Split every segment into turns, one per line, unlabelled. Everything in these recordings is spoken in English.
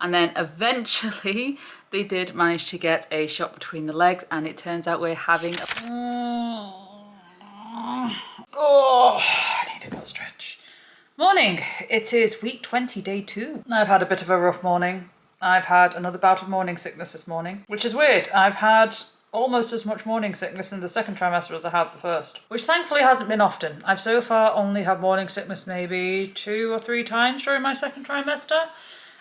And then eventually they did manage to get a shot between the legs, and it turns out we're having a... Oh, I need a little stretch. Morning. It is week 20, day 2. I've had a bit of a rough morning. I've had another bout of morning sickness this morning, which is weird. I've had almost as much morning sickness in the second trimester as I had the first, which thankfully hasn't been often. I've so far only had morning sickness maybe 2 or 3 times during my second trimester,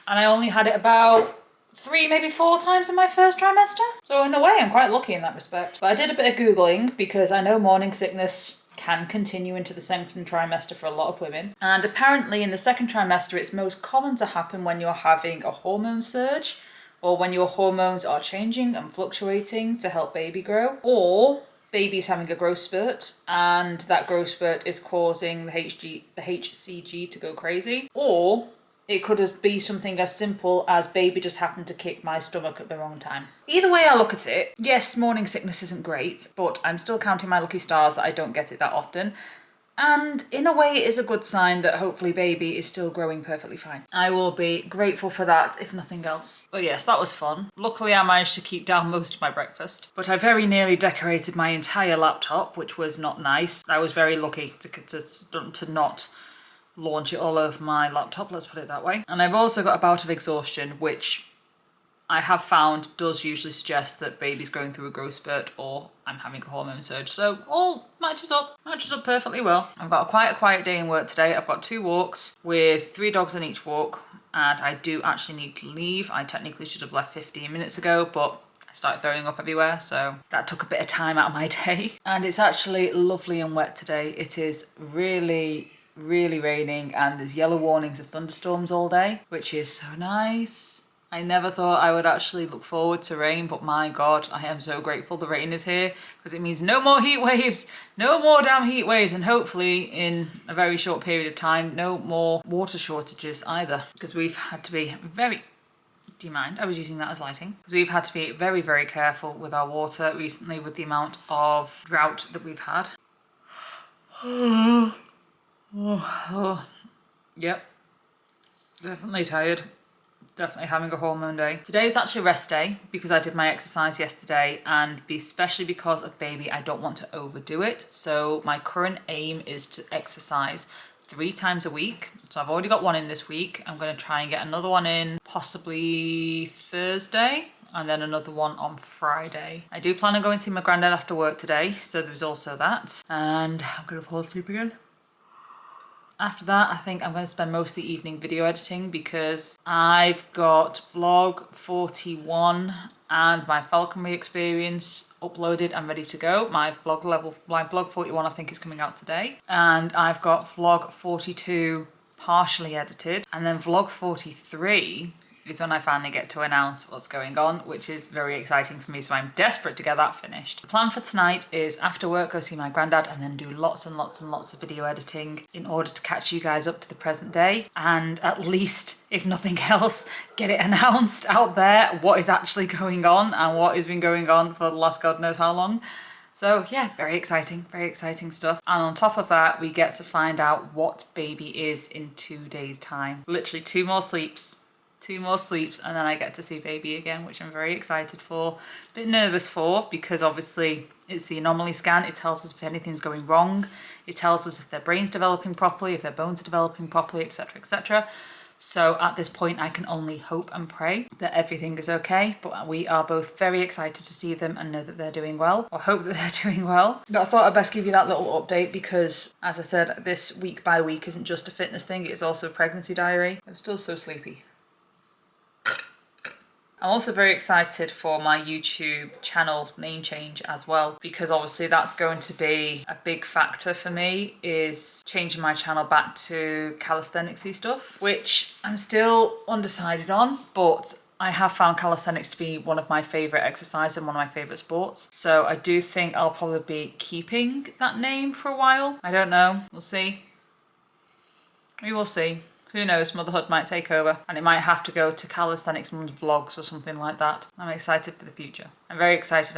and I only had it about 3, maybe 4 times in my first trimester. So in a way, I'm quite lucky in that respect. But I did a bit of Googling because I know morning sickness can continue into the second trimester for a lot of women. And apparently in the second trimester, it's most common to happen when you're having a hormone surge, or when your hormones are changing and fluctuating to help baby grow, or baby's having a growth spurt and that growth spurt is causing the HCG to go crazy, or it could just be something as simple as baby just happened to kick my stomach at the wrong time. Either way I look at it, yes, morning sickness isn't great, but I'm still counting my lucky stars that I don't get it that often. And in a way, it is a good sign that hopefully baby is still growing perfectly fine. I will be grateful for that, if nothing else. But yes, that was fun. Luckily, I managed to keep down most of my breakfast. But I very nearly decorated my entire laptop, which was not nice. I was very lucky to not launch it all over my laptop, let's put it that way. And I've also got a bout of exhaustion, which I have found does usually suggest that baby's going through a growth spurt or I'm having a hormone surge. So all matches up perfectly well. I've got quite a quiet day in work today. I've got 2 walks with 3 dogs on each walk, and I do actually need to leave. I technically should have left 15 minutes ago, but I started throwing up everywhere, so that took a bit of time out of my day. And it's actually lovely and wet today. It is really raining, and there's yellow warnings of thunderstorms all day, which is so nice. I never thought I would actually look forward to rain, but my God, I am so grateful the rain is here, because it means no more heat waves, no more damn heat waves, and hopefully in a very short period of time, no more water shortages either, because we've had to be very... Do you mind? I was using that as lighting. Because we've had to be very, very careful with our water recently with the amount of drought that we've had. Yep, definitely tired. Definitely having a hormone day. Today is actually a rest day because I did my exercise yesterday, and especially because of baby, I don't want to overdo it. So my current aim is to exercise 3 times a week. So I've already got 1 in this week. I'm going to try and get another one in possibly Thursday, and then another one on Friday. I do plan on going to see my granddad after work today, so there's also that. And I'm going to fall asleep again. After that, I think I'm going to spend most of the evening video editing because I've got vlog 41 and my falconry experience uploaded and ready to go. My vlog 41 I think is coming out today. And I've got vlog 42 partially edited, and then vlog 43 is when I finally get to announce what's going on, which is very exciting for me, so I'm desperate to get that finished. The plan for tonight is after work go see my granddad and then do lots and lots and lots of video editing in order to catch you guys up to the present day, and at least, if nothing else, get it announced out there what is actually going on and what has been going on for the last God knows how long. So yeah, very exciting stuff. And on top of that, we get to find out what baby is in 2 days' time. Literally 2 more sleeps, and then I get to see baby again, which I'm very excited for. A bit nervous for, because obviously it's the anomaly scan. It tells us if anything's going wrong. It tells us if their brain's developing properly, if their bones are developing properly, etc, etc. So at this point, I can only hope and pray that everything is okay, but we are both very excited to see them and know that they're doing well, or hope that they're doing well. But I thought I'd best give you that little update because, as I said, this week by week isn't just a fitness thing, it's also a pregnancy diary. I'm still so sleepy. I'm also very excited for my YouTube channel name change as well, because obviously that's going to be a big factor for me, is changing my channel back to calisthenics-y stuff, which I'm still undecided on, but I have found calisthenics to be one of my favourite exercises and one of my favourite sports. So I do think I'll probably be keeping that name for a while. I don't know, we'll see. We will see. Who knows, motherhood might take over and it might have to go to Calisthenics Mum's Vlogs or something like that. I'm excited for the future. I'm very excited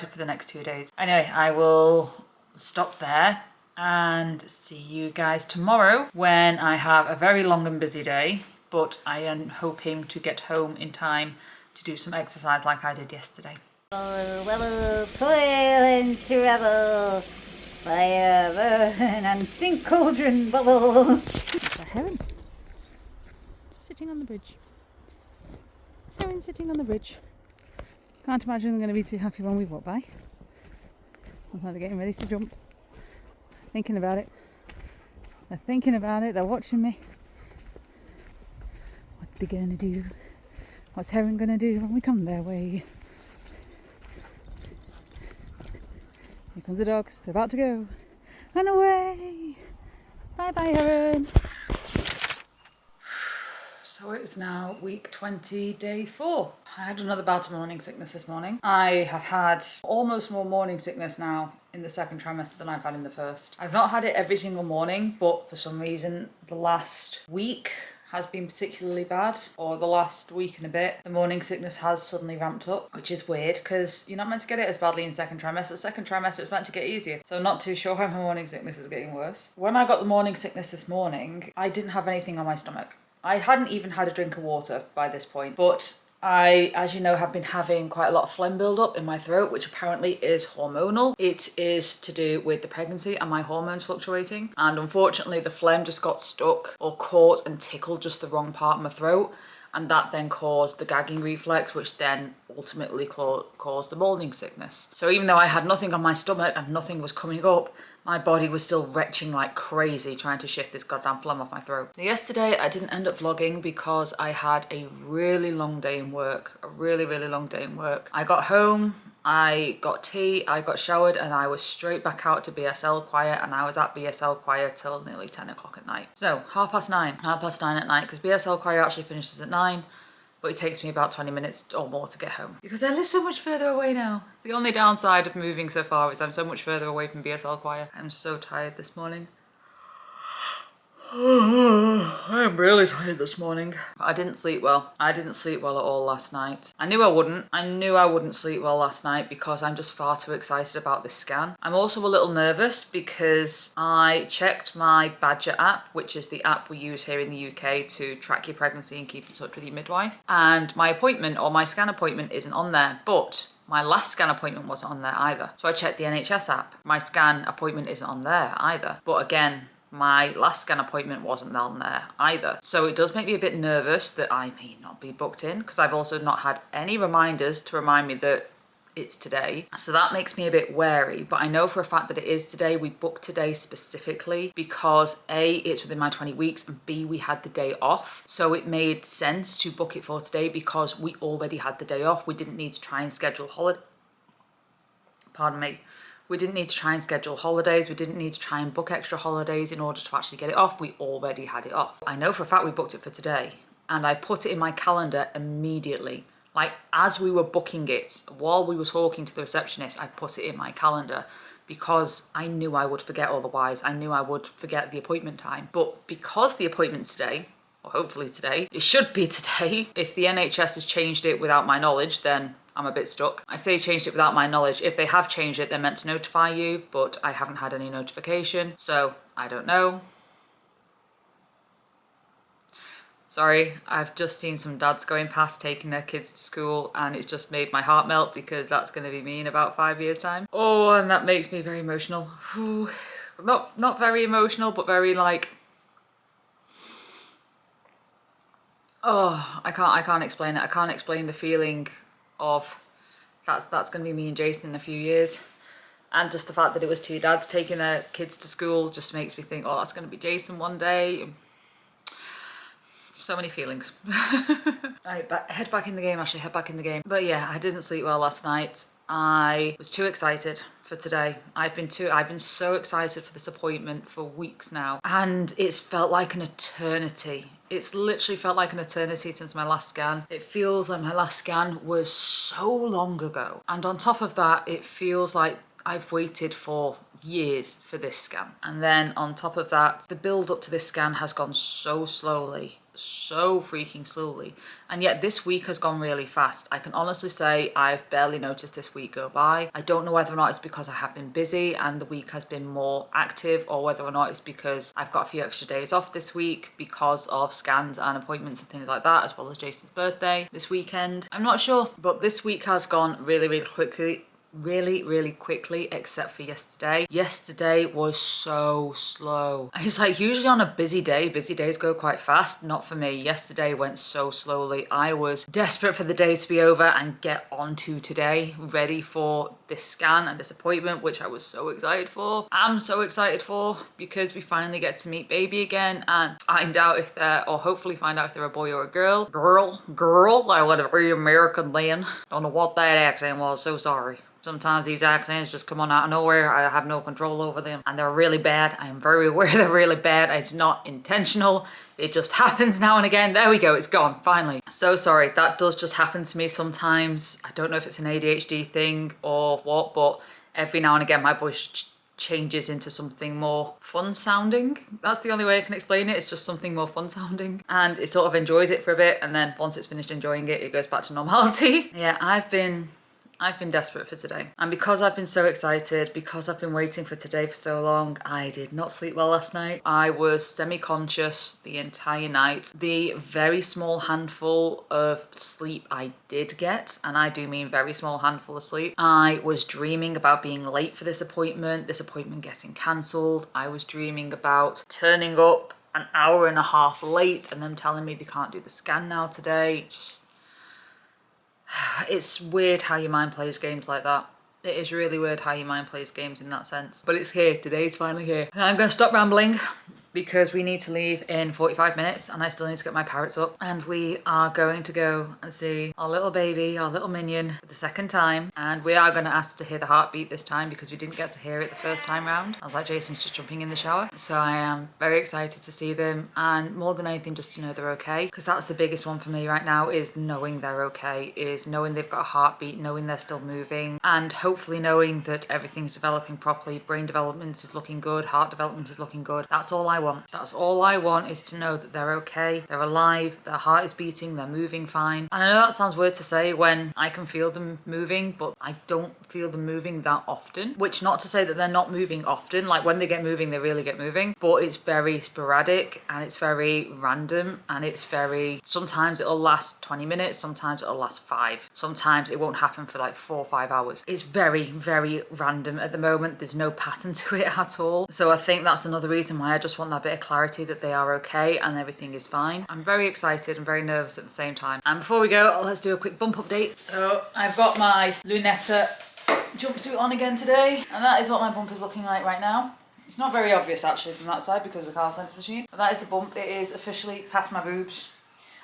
for the next 2 days. Anyway, I will stop there and see you guys tomorrow when I have a very long and busy day, but I am hoping to get home in time to do some exercise like I did yesterday.
Webble, toil and trouble, fire burn and sink cauldron bubble. It's a heron. Sitting on the bridge. Heron sitting on the bridge. Can't imagine they're going to be too happy when we walk by. They're getting ready to jump. Thinking about it. They're thinking about it. They're watching me. What they gonna do? What's heron gonna do when we come their way? Here comes the dogs. They're about to go. Run away! Bye bye, heron.
So it's now week 20, day 4. I had another bout of morning sickness this morning. I have had almost more morning sickness now in the second trimester than I've had in the first. I've not had it every single morning, but for some reason the last week has been particularly bad, or the last week and a bit, the morning sickness has suddenly ramped up, which is weird because you're not meant to get it as badly in second trimester. Second trimester it's meant to get easier. So I'm not too sure why my morning sickness is getting worse. When I got the morning sickness this morning, I didn't have anything on my stomach. I hadn't even had a drink of water by this point, but I, as you know, have been having quite a lot of phlegm build-up in my throat, which apparently is hormonal. It is to do with the pregnancy and my hormones fluctuating. And unfortunately, the phlegm just got stuck or caught and tickled just the wrong part of my throat. And that then caused the gagging reflex, which then ultimately caused the morning sickness. So even though I had nothing on my stomach and nothing was coming up, my body was still retching like crazy trying to shift this goddamn phlegm off my throat. So yesterday I didn't end up vlogging because I had a really long day in work, a really long day in work. I got home, I got tea, I got showered, and I was straight back out to BSL choir, and I was at BSL choir till nearly 10 o'clock at night. So 9:30 at night, because BSL choir actually finishes at 9, but it takes me about 20 minutes or more to get home because I live so much further away now. The only downside of moving so far is I'm so much further away from BSL choir. I'm so tired this morning. I am really tired this morning. I didn't sleep well. I didn't sleep well at all last night. I knew I wouldn't. I knew I wouldn't sleep well last night because I'm just far too excited about this scan. I'm also a little nervous because I checked my Badger app, which is the app we use here in the UK to track your pregnancy and keep in touch with your midwife. And my appointment, or my scan appointment, isn't on there, but my last scan appointment wasn't on there either. So I checked the NHS app. My scan appointment isn't on there either. But again, my last scan appointment wasn't on there either. So it does make me a bit nervous that I may not be booked in, because I've also not had any reminders to remind me that it's today. So that makes me a bit wary, but I know for a fact that it is today. We booked today specifically because A, it's within my 20 weeks, and B, we had the day off. So it made sense to book it for today because we already had the day off. We didn't need to try and schedule We didn't need to try and schedule holidays. We didn't need to try and book extra holidays in order to actually get it off. We already had it off. I know for a fact we booked it for today, and I put it in my calendar immediately. Like as we were booking it, while we were talking to the receptionist, I put it in my calendar because I knew I would forget otherwise. I knew I would forget the appointment time. But because the appointment's today, or hopefully today, it should be today. If the NHS has changed it without my knowledge, then I'm a bit stuck. I say changed it without my knowledge. If they have changed it, they're meant to notify you, but I haven't had any notification, so I don't know. Sorry, I've just seen some dads going past taking their kids to school, and it's just made my heart melt because that's going to be me in about 5 years' time. Oh, and that makes me very emotional. Whew. Not very emotional, but very like, oh, I can't explain it. I can't explain the feeling of that's going to be me and Jason in a few years, and just the fact that it was 2 dads taking their kids to school just makes me think, oh, that's going to be Jason one day. So many feelings. Right, head back in the game, Ashley, head back in the game. But yeah, I didn't sleep well last night. I was too excited for today. I've been so excited for this appointment for weeks now, and it's felt like an eternity. It's literally felt like an eternity since my last scan. It feels like my last scan was so long ago. And on top of that, it feels like I've waited for years for this scan. And then on top of that, the build up to this scan has gone so slowly. so freaking slowly. And yet this week has gone really fast. I can honestly say I've barely noticed this week go by. I don't know whether or not it's because I have been busy and the week has been more active, or whether or not it's because I've got a few extra days off this week because of scans and appointments and things like that, as well as Jason's birthday this weekend. I'm not sure, but this week has gone really, really quickly. Really quickly, except for yesterday. Yesterday was so slow. It's like usually on a busy days go quite fast. Not for me. Yesterday went so slowly. I was desperate for the day to be over and get on to today, ready for this scan and this appointment, which I was so excited for. I'm so excited for, because we finally get to meet baby again and find out if they're, or hopefully find out if they're a boy or a girl. Girl, I would have very American then. Don't know what that accent was, so sorry. Sometimes these accents just come on out of nowhere. I have no control over them and they're really bad. I am very aware they're really bad. It's not intentional. It just happens now and again. There we go, it's gone, finally. So sorry, that does just happen to me sometimes. I don't know if it's an ADHD thing or what, but every now and again my voice changes into something more fun sounding. That's the only way I can explain it. It's just something more fun sounding. And it sort of enjoys it for a bit, and then once it's finished enjoying it, it goes back to normality. Yeah, I've been desperate for today. And because I've been so excited, because I've been waiting for today for so long, I did not sleep well last night. I was semi-conscious the entire night. The very small handful of sleep I did get, and I do mean very small handful of sleep, I was dreaming about being late for this appointment getting cancelled. I was dreaming about turning up an hour and a half late and them telling me they can't do the scan now today. It's weird how your mind plays games like that. It is really weird how your mind plays games in that sense. But it's here, today's finally here. And I'm gonna stop rambling because we need to leave in 45 minutes and I still need to get my parrots up. And we are going to go and see our little baby, our little minion, for the second time. And we are gonna ask to hear the heartbeat this time because we didn't get to hear it the first time round. I was like, Jason's just jumping in the shower. So I am very excited to see them, and more than anything just to know they're okay, because that's the biggest one for me right now, is knowing they're okay, is knowing they've got a heartbeat, knowing they're still moving, and hopefully knowing that everything's developing properly. Brain development is looking good, heart development is looking good. That's all I want. That's all I want, is to know that they're okay, they're alive, their heart is beating, they're moving fine. And I know that sounds weird to say when I can feel them moving, but I don't feel them moving that often. Which, not to say that they're not moving often, like when they get moving, they really get moving, but it's very sporadic and it's very random, and it's very, sometimes it'll last 20 minutes, sometimes it'll last 5, sometimes it won't happen for like 4 or 5 hours. It's very random at the moment. There's no pattern to it at all. So I think that's another reason why I just want that bit of clarity that they are okay and everything is fine. I'm very excited and very nervous at the same time. And before we go, let's do a quick bump update. So I've got my Lunetta jumpsuit on again today, and that is what my bump is looking like right now. It's not very obvious actually from that side because of the car centre machine, but that is the bump. It is officially past my boobs.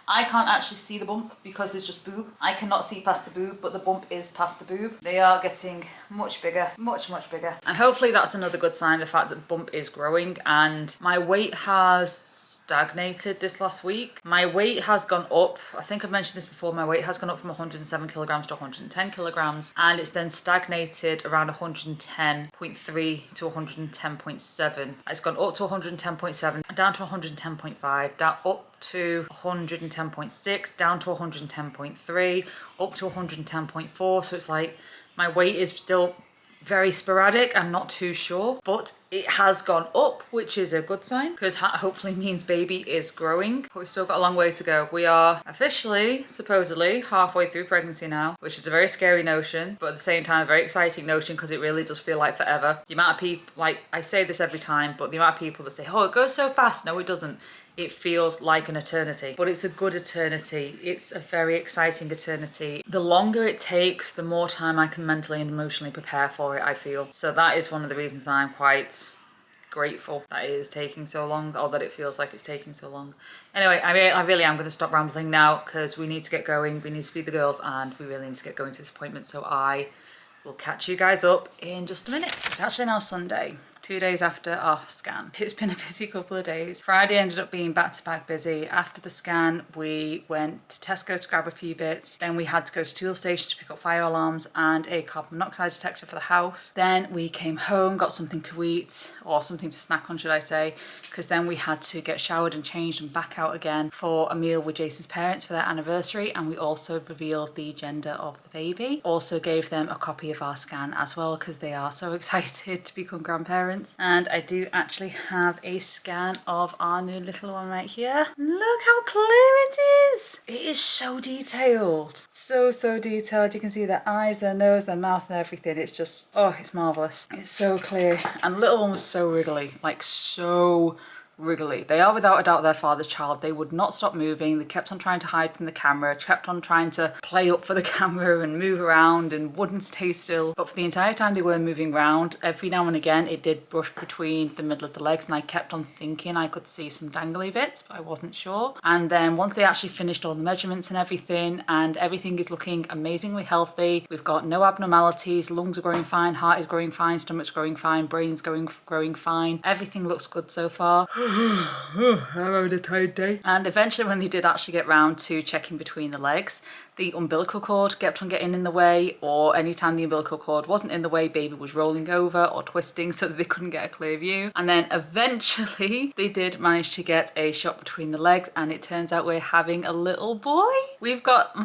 I can't actually see the bump because there's just boob. I cannot see past the boob, but the bump is past the boob. They are getting much bigger, much bigger. And hopefully that's another good sign, the fact that the bump is growing. And my weight has stagnated this last week. My weight has gone up. I think I've mentioned this before. My weight has gone up from 107 kilograms to 110 kilograms. And it's then stagnated around 110.3 to 110.7. It's gone up to 110.7, down to 110.5, down up to 110.6, down to 110.3, up to 110.4. So it's like my weight is still very sporadic. I'm not too sure, but it has gone up, which is a good sign because hopefully means baby is growing. But we've still got a long way to go. We are officially, supposedly, halfway through pregnancy now, which is a very scary notion, but at the same time a very exciting notion because it really does feel like forever. The amount of people, like I say this every time, but the amount of people that say, oh, it goes so fast. No, it doesn't. It feels like an eternity, but it's a good eternity. It's a very exciting eternity. The longer it takes, the more time I can mentally and emotionally prepare for it, I feel. So that is one of the reasons I'm quite grateful that it is taking so long, or that it feels like it's taking so long. Anyway, I really am going to stop rambling now because we need to get going. We need to feed the girls and we really need to get going to this appointment. So I will catch you guys up in just a minute. It's actually now Sunday 2 days after our scan. It's been a busy couple of days. Friday ended up being back-to-back busy. After the scan, we went to Tesco to grab a few bits. Then we had to go to Tool Station to pick up fire alarms and a carbon monoxide detector for the house. Then we came home, got something to eat, or something to snack on, should I say, because then we had to get showered and changed and back out again for a meal with Jason's parents for their anniversary. And we also revealed the gender of the baby. Also gave them a copy of our scan as well, because they are so excited to become grandparents. And I do actually have a scan of our new little one right here. Look how clear it is. It is so detailed. So detailed. You can see their eyes, their nose, their mouth and everything. It's just, oh, it's marvellous. It's so clear. And the little one was so wriggly, like so wriggly. They are without a doubt their father's child. They would not stop moving. They kept on trying to hide from the camera, kept on trying to play up for the camera and move around and wouldn't stay still. But for the entire time they were moving around, every now and again it did brush between the middle of the legs and I kept on thinking I could see some dangly bits, but I wasn't sure. And then once they actually finished all the measurements and everything is looking amazingly healthy. We've got no abnormalities, lungs are growing fine, heart is growing fine, stomach's growing fine, brain's growing fine. Everything looks good so far. I'm having a tired day. And eventually when they did actually get round to checking between the legs, the umbilical cord kept on getting in the way, or anytime the umbilical cord wasn't in the way, baby was rolling over or twisting so that they couldn't get a clear view. And then eventually they did manage to get a shot between the legs, and it turns out we're having a little boy. We've got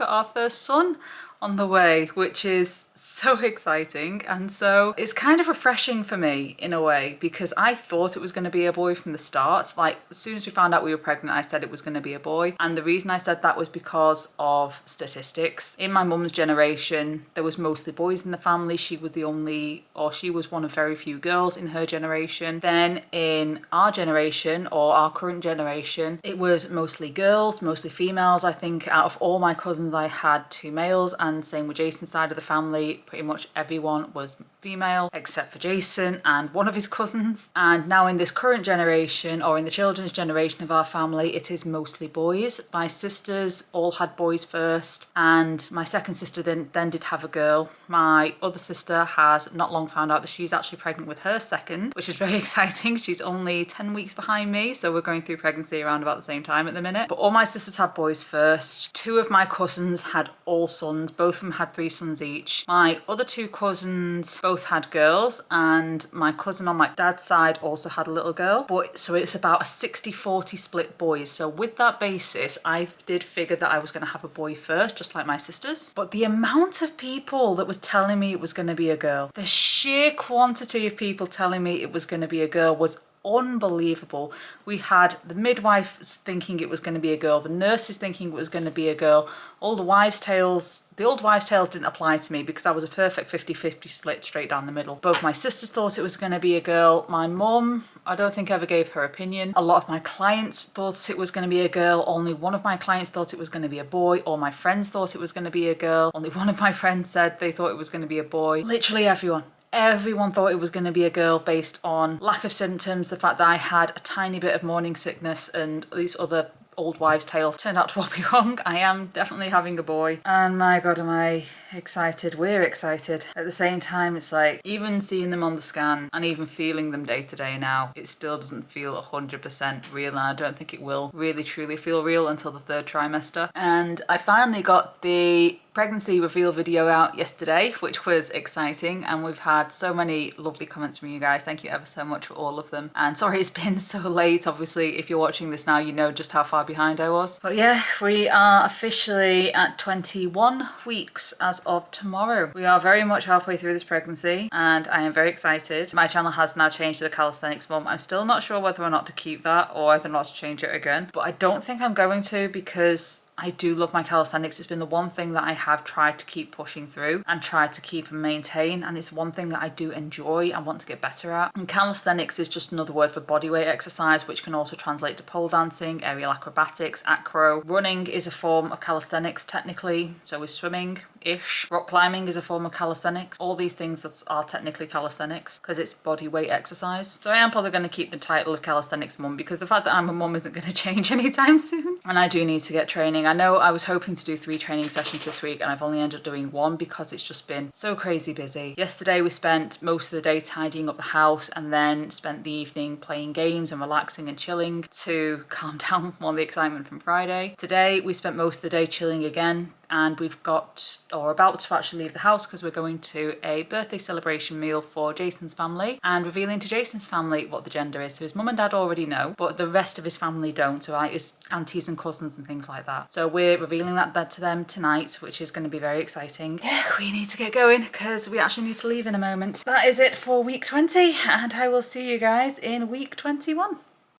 our first son on the way, which is so exciting. And so it's kind of refreshing for me in a way, because I thought it was going to be a boy from the start. Like as soon as we found out we were pregnant, I said it was going to be a boy. And the reason I said that was because of statistics. In my mum's generation, there was mostly boys in the family. She was one of very few girls in her generation. Then in our generation, or our current generation, it was mostly girls, mostly females. I think out of all my cousins, I had 2 males, and same with Jason's side of the family, pretty much everyone was female except for Jason and one of his cousins. And now in this current generation, or in the children's generation of our family, it is mostly boys. My sisters all had boys first, and my second sister then did have a girl. My other sister has not long found out that she's actually pregnant with her second, which is very exciting. She's only 10 weeks behind me, so we're going through pregnancy around about the same time at the minute. But all my sisters had boys first. 2 of my cousins had all sons. Both of them had 3 sons each. My other 2 cousins both had girls, and my cousin on my dad's side also had a little girl. But so it's about a 60-40 split boys. So with that basis, I did figure that I was going to have a boy first, just like my sisters. But the amount of people that was telling me it was going to be a girl, the sheer quantity of people telling me it was going to be a girl was unbelievable. We had the midwives thinking it was going to be a girl, the nurses thinking it was going to be a girl, all the wives' tales. The old wives' tales didn't apply to me because I was a perfect 50-50 split straight down the middle. Both my sisters thought it was going to be a girl. My mum, I don't think ever gave her opinion. A lot of my clients thought it was going to be a girl. Only one of my clients thought it was going to be a boy. All my friends thought it was going to be a girl. Only one of my friends said they thought it was going to be a boy. Literally everyone. Everyone thought it was going to be a girl based on lack of symptoms, the fact that I had a tiny bit of morning sickness and these other old wives' tales turned out to all be wrong. I am definitely having a boy. And my God, am I excited. We're excited. At the same time, it's like, even seeing them on the scan and even feeling them day to day now, it still doesn't feel 100% real, and I don't think it will really truly feel real until the 3rd trimester. And I finally got the pregnancy reveal video out yesterday, which was exciting, and we've had so many lovely comments from you guys. Thank you ever so much for all of them. And sorry it's been so late. Obviously, if you're watching this now, you know just how far behind I was. But yeah, we are officially at 21 weeks as of tomorrow. We are very much halfway through this pregnancy, and I am very excited. My channel has now changed to the Calisthenics Mum. I'm still not sure whether or not to keep that or whether or not to change it again, but I don't think I'm going to, because I do love my calisthenics. It's been the one thing that I have tried to keep pushing through and tried to keep and maintain, and it's one thing that I do enjoy and want to get better at. And calisthenics is just another word for bodyweight exercise, which can also translate to pole dancing, aerial acrobatics, acro. Running is a form of calisthenics technically, so is swimming. ish. Rock climbing is a form of calisthenics. All these things are technically calisthenics because it's body weight exercise. So I am probably going to keep the title of calisthenics mum because the fact that I'm a mum isn't going to change anytime soon. And I do need to get training. I know I was hoping to do 3 training sessions this week and I've only ended up doing 1 because it's just been so crazy busy. Yesterday we spent most of the day tidying up the house and then spent the evening playing games and relaxing and chilling to calm down all the excitement from Friday. Today we spent most of the day chilling again, and we've got, or about to actually leave the house because we're going to a birthday celebration meal for Jason's family and revealing to Jason's family what the gender is. So his mum and dad already know, but the rest of his family don't, so his aunties and cousins and things like that. So we're revealing that to them tonight, which is going to be very exciting. Yeah, we need to get going because we actually need to leave in a moment. That is it for week 20, and I will see you guys in week 21.